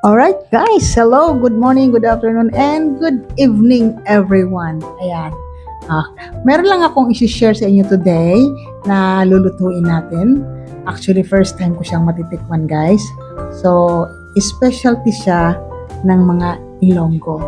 Alright guys, hello, good morning, good afternoon, and good evening everyone. Ayan, ah, meron lang akong isi-share sa inyo today na lulutuin natin. Actually, first time ko siyang matitikman guys. So, specialty siya ng mga Ilonggo.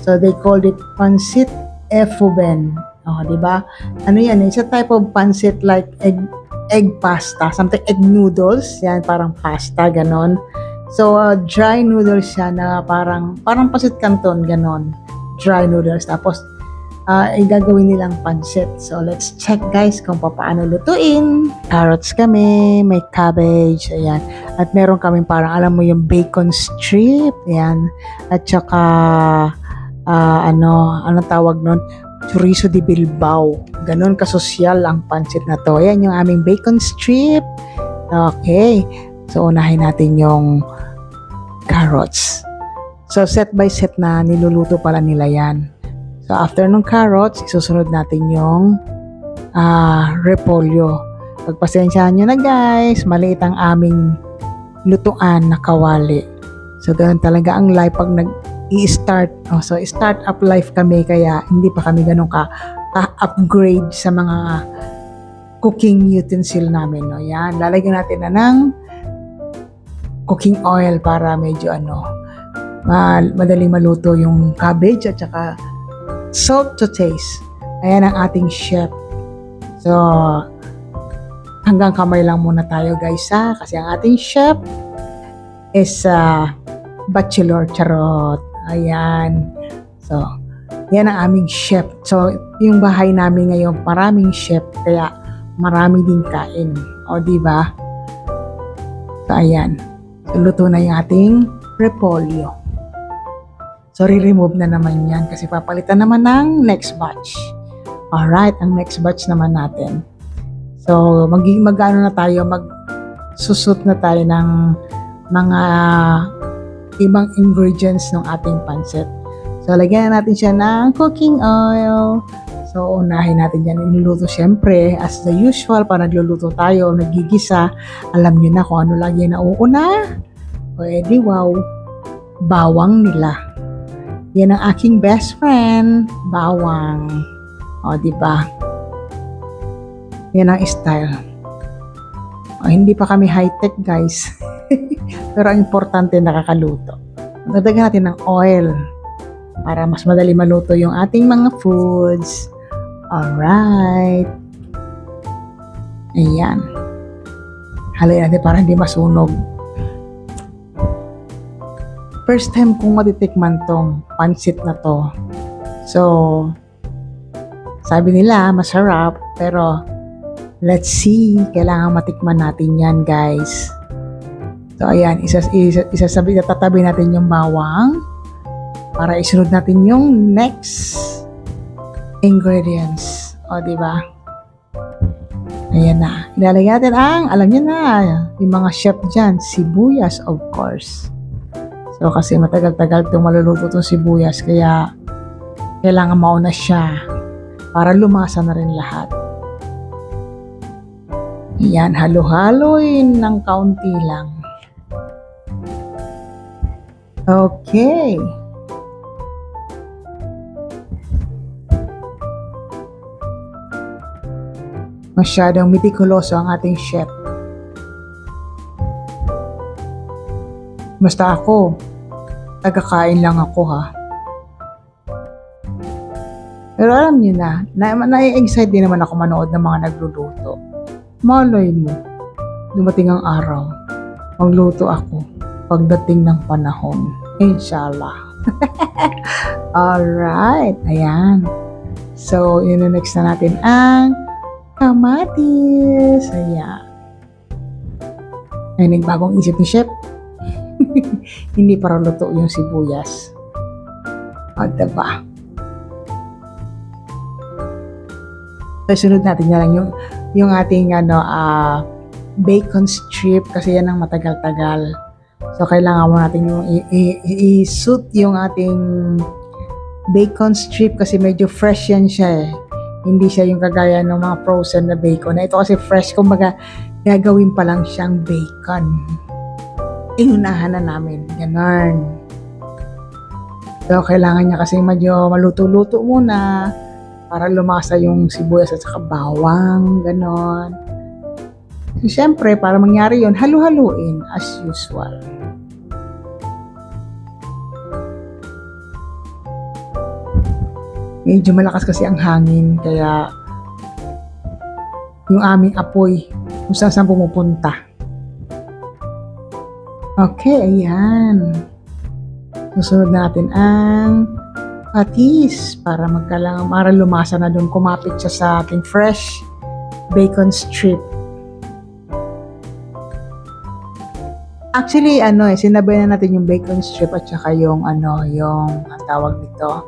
So, they called it pancit efuben. Oh, di ba? Ano yan? It's a type of pancit like egg pasta, something egg noodles. Yan, parang pasta, ganon. So, dry noodles siya na parang pancit canton, ganon. Dry noodles. Tapos, gagawin nilang pancit. So, let's check guys kung paano lutuin. Carrots kami, may cabbage, ayan. At meron kaming parang, alam mo yung bacon strip, ayan. At saka, anong tawag nun? Chorizo de Bilbao. Ganon kasosyal ang pancit na to. Ayan yung aming bacon strip. Okay. So, unahin natin yung carrots. So, set by set na niluluto pala nila yan. So, after ng carrots, isusunod natin yung repolyo. Pagpasensyahan nyo na guys, maliit ang aming lutuan na kawali. So, ganun talaga ang life pag nag-i-start. So, start up life kami, kaya hindi pa kami ganun ka-upgrade sa mga cooking utensil namin. No? Yan, lalagyan natin na ng cooking oil para medyo madaling maluto yung cabbage at saka salt to taste. Ayan ang ating chef. So, hanggang kamay lang muna tayo guys kasi ang ating chef is bachelor charot. Ayan. So, yan ang aming chef. So, yung bahay namin ngayon, maraming chef kaya marami din kain. O, diba? So, ayan. So, luto na yung ating repolyo. So, re-remove na naman yan kasi papalitan naman ng next batch. Alright, ang next batch naman natin. So, mag-ano na tayo, magsusut na tayo ng mga ibang ingredients ng ating pancit. So, lagyan natin siya ng cooking oil. So, unahin natin yan. Inuluto syempre, as the usual, para nagluluto tayo, nagigisa. Alam nyo na kung ano lagi na uuna. O edi, wow, bawang nila. Yan ang aking best friend, bawang. O, diba? Yan ang style. O, hindi pa kami high-tech, guys. Pero ang importante, nakakaluto. Dagdagan natin ng oil para mas madali maluto yung ating mga foods. Alright. Ayan. Halayin natin para hindi masunog. First time kong matitikman tong pancit na to. So, sabi nila masarap, pero let's see. Kailangan matikman natin yan, guys. So, ayan. Tatabi natin yung bawang para isunod natin yung next ingredients. O, diba? Ayan na. Ilalagay natin alam niyo na, yung mga chef dyan, sibuyas, of course. So, kasi matagal-tagal itong maluluto itong sibuyas, kaya kailangan mauna siya para lumasa na rin lahat. Ayan, halo-haloin ng kaunti lang. Okay. Masyadong mitikuloso ang ating chef. Basta ako, tagakain lang ako ha. Pero alam niyo na na-excite din naman ako manood ng mga nagluluto. Malay mo, dumating ang araw, magluto ako pagdating ng panahon. Inshallah. Alright, ayan. So, yun na next na natin ang kamatis. Ayan. Ay, nagbagong isip ni chef. Hindi para luto yung sibuyas. O, diba? So, sunod natin na lang yung ating bacon strip kasi yan ang matagal-tagal. So, kailangan mo natin yung i-suit yung ating bacon strip kasi medyo fresh yan siya eh. Hindi siya yung kagaya ng mga frozen na bacon. Ito kasi fresh, kumbaga gagawin pa lang siyang bacon. inunahan na namin. Ganon. So, kailangan niya kasi medyo maluto-luto muna para lumasa yung sibuyas at saka bawang. Ganon. So, syempre, para mangyari yun, halu-haluin as usual. Medyo malakas kasi ang hangin, kaya yung aming apoy kung saan pumupunta. Okay, ayan. Susunod natin ang patis para para lumasa na doon, kumapit siya sa ating fresh bacon strip. Actually, sinabay na natin yung bacon strip at saka yung ang tawag nito,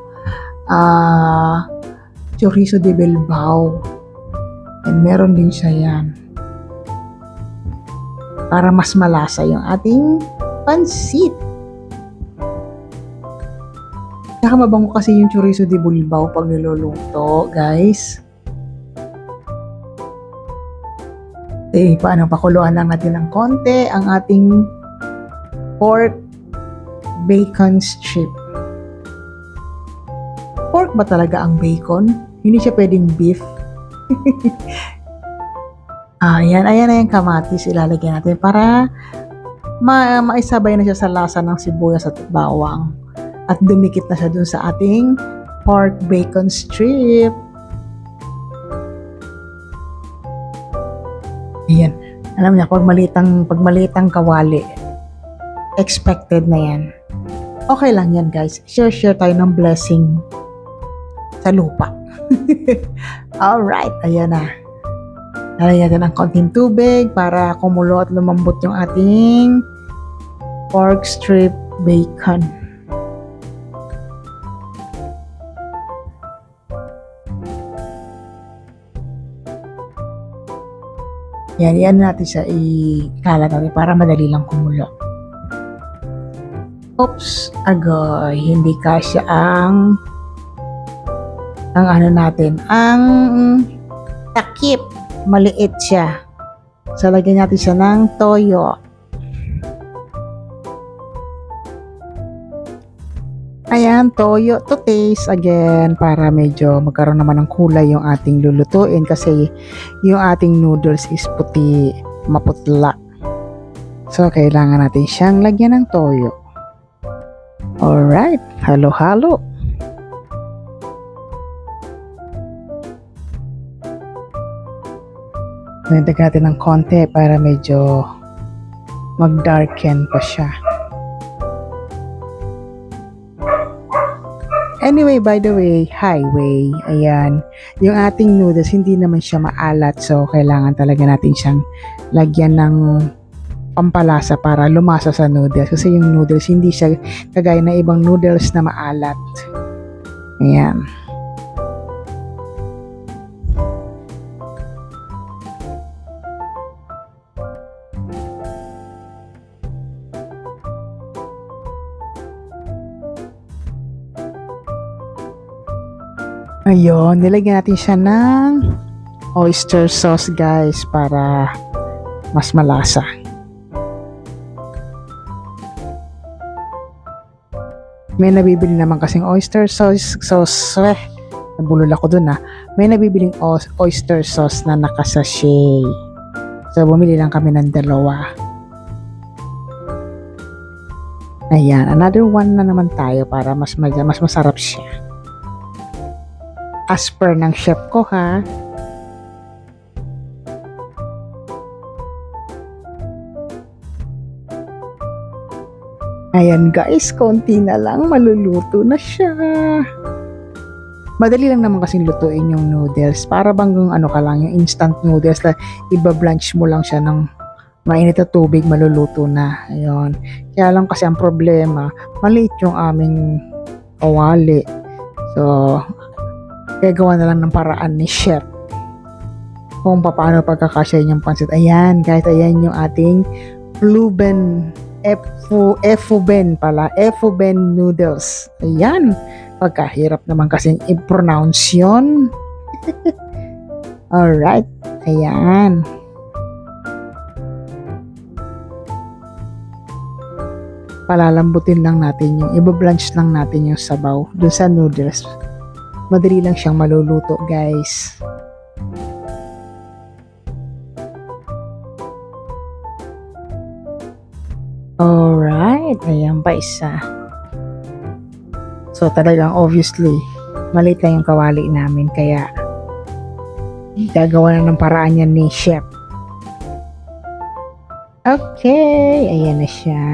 chorizo de Bilbao. And meron din siya yan. Para mas malasa yung ating pansit. Saka mabango kasi yung chorizo de Bilbao pag niluluto, guys. Pakuluan lang natin ng konti ang ating pork bacon strip. Pork ba talaga ang bacon? Hindi siya pwedeng beef. Ayan na yung kamatis. Ilalagyan natin para maisabay na siya sa lasa ng sibuyas at bawang. At dumikit na siya dun sa ating pork bacon strip. Ayan. Alam niya, pag malitang kawali, expected na yan. Okay lang yan, guys. Share tayo ng blessing sa lupa. Alright, ayan na. Lalagyan natin ng konting tubig para kumulo at lumambot yung ating pork strip bacon. Yan natin siya ikalat natin para madali lang kumulo. Oops, agoy, hindi kasya ang takip. Maliit siya. So, lagyan natin siya ng toyo. Ayan, toyo to taste again para medyo magkaroon naman ng kulay yung ating lulutuin kasi yung ating noodles is puti, maputla. So, kailangan natin siyang lagyan ng toyo. Alright, halo-halo. Nagdag natin ng konti para medyo mag-darken pa siya. Anyway, by the way, highway, ayan. Yung ating noodles, hindi naman siya maalat. So, kailangan talaga natin siyang lagyan ng pampalasa para lumasa sa noodles. Kasi yung noodles, hindi siya kagaya na ibang noodles na maalat. Ayan. Ayun, nilagyan natin siya ng oyster sauce, guys, para mas malasa. May nabibili naman kasing oyster sauce. Nabulol ako dun. May nabibiling oyster sauce na nakasachet. So, bumili lang kami ng dalawa. Ayan, another one na naman tayo para mas masarap siya. As per ng chef ko, ha. Ayan, guys, konti na lang, maluluto na siya. Madali lang naman kasing lutuin yung noodles. Para bang yung yung instant noodles, iba-blanch mo lang siya ng mainit na tubig, maluluto na. Ayun. Kaya lang kasi ang problema, maliit yung aming kawali. So, gagawa na lang ng paraan ni chef kung paano pagkakasya yung pansit. Ayan, guys, ayan yung ating Fluben Efuben noodles. Ayan, pagkahirap naman kasing i-pronounce yun. Alright, ayan. palalambutin lang natin yung, ibablanch lang natin yung sabaw dun sa noodles. Madali lang siyang maluluto, guys. Alright, ayan pa isa. So talagang obviously, maliit lang yung kawali namin, kaya gagawa na ng paraan yan ni Chef. Okay, ayan na siya.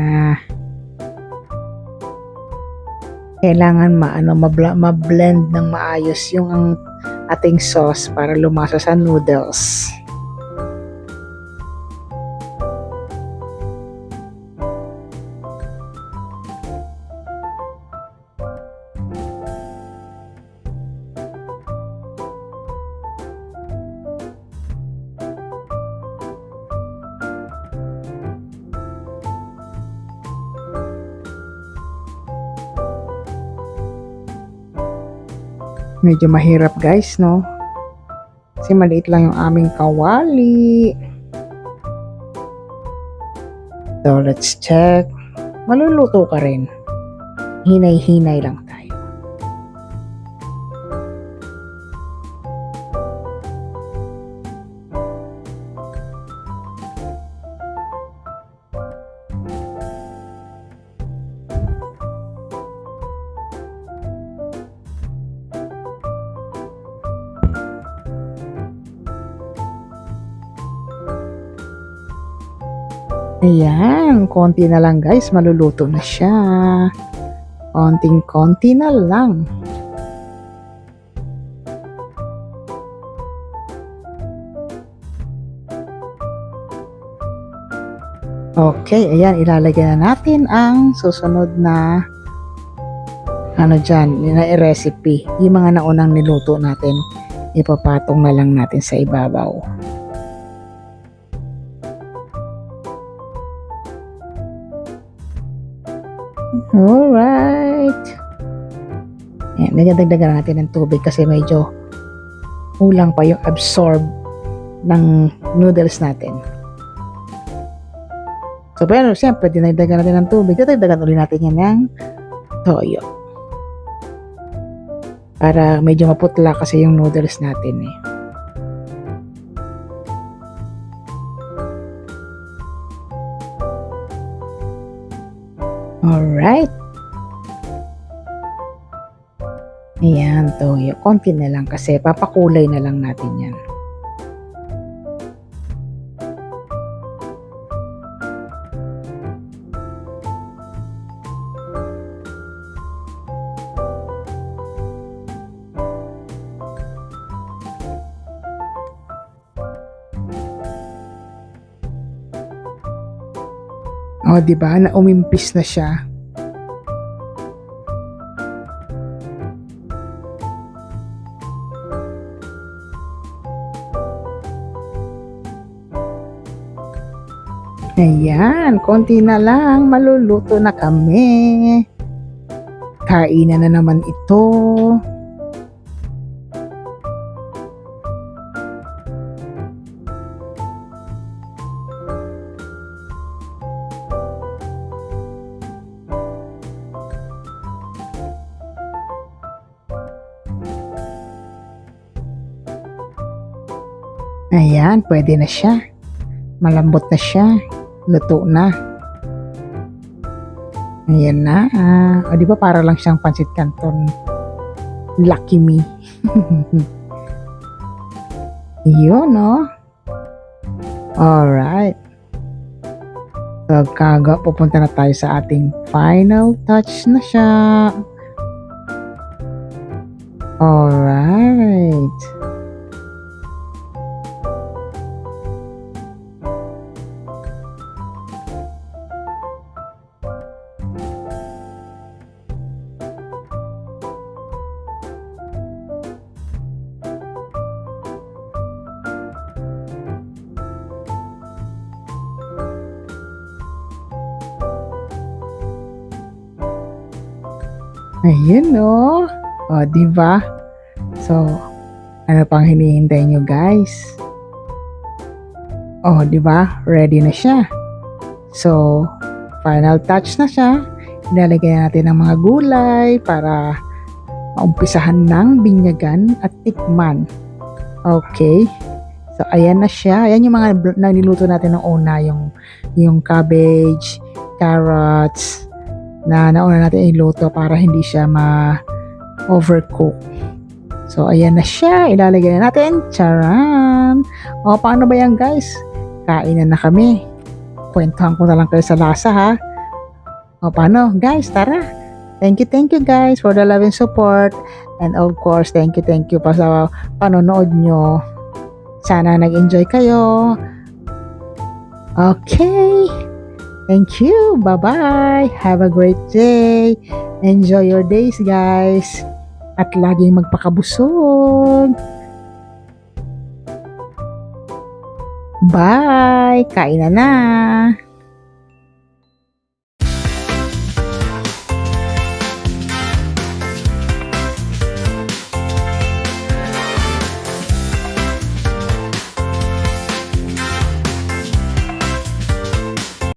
Kailangan ma-blend ng maayos yung ang ating sauce para lumasa sa noodles. Medyo mahirap, guys, no? Kasi maliit lang yung aming kawali. So, let's check. Maluluto ka rin. Hinay-hinay lang tayo. Ayan, konti na lang, guys, maluluto na siya. Konting-konti na lang. Okay, ayan, ilalagay na natin ang susunod na recipe. Yung mga naunang niluto natin, ipapatong na lang natin sa ibabaw. Alright. Ayan, nagdagdagan natin ng tubig kasi medyo kulang pa yung absorb ng noodles natin. So, pero siyempre, dinagdagan natin ng tubig. Dagdagan ulit natin yan ng toyo. Para medyo maputla kasi yung noodles natin eh. Alright. Ayan, toyo. Konti na lang kasi papakulay na lang natin yan. O, diba? Na umimpis na siya. Ayan, konti na lang, maluluto na kami. Kainan na naman ito. Ayan, pwede na siya. Malambot na siya. Luto na. Ayan na. O, di ba para lang siyang pancit canton. Lucky me. Yun, no? Alright. So, pupunta na tayo sa ating final touch na siya. Alright. Ayun, no? O, diba? So, ano pang hinihintay nyo, guys? O, diba? Ready na siya. So, Final touch na siya. Ilalagay natin ng mga gulay para maumpisahan ng binyagan at tikman. Okay. So, ayan na siya. Ayan yung mga niluto natin ng una. Yung cabbage, carrots, na nauna natin iluto para hindi siya ma-overcook. So, ayan na siya. Ilalagay na natin. Charan! O, paano ba yan, guys? Kainan na kami. Kwentuhan ko na lang kayo sa lasa, ha? O, paano? Guys, tara! Thank you guys for the love and support. And of course, thank you pa sa panonood nyo. Sana nag-enjoy kayo. Okay. Thank you. Bye-bye. Have a great day. Enjoy your days, guys. At laging magpakabusog. Bye. Kain na.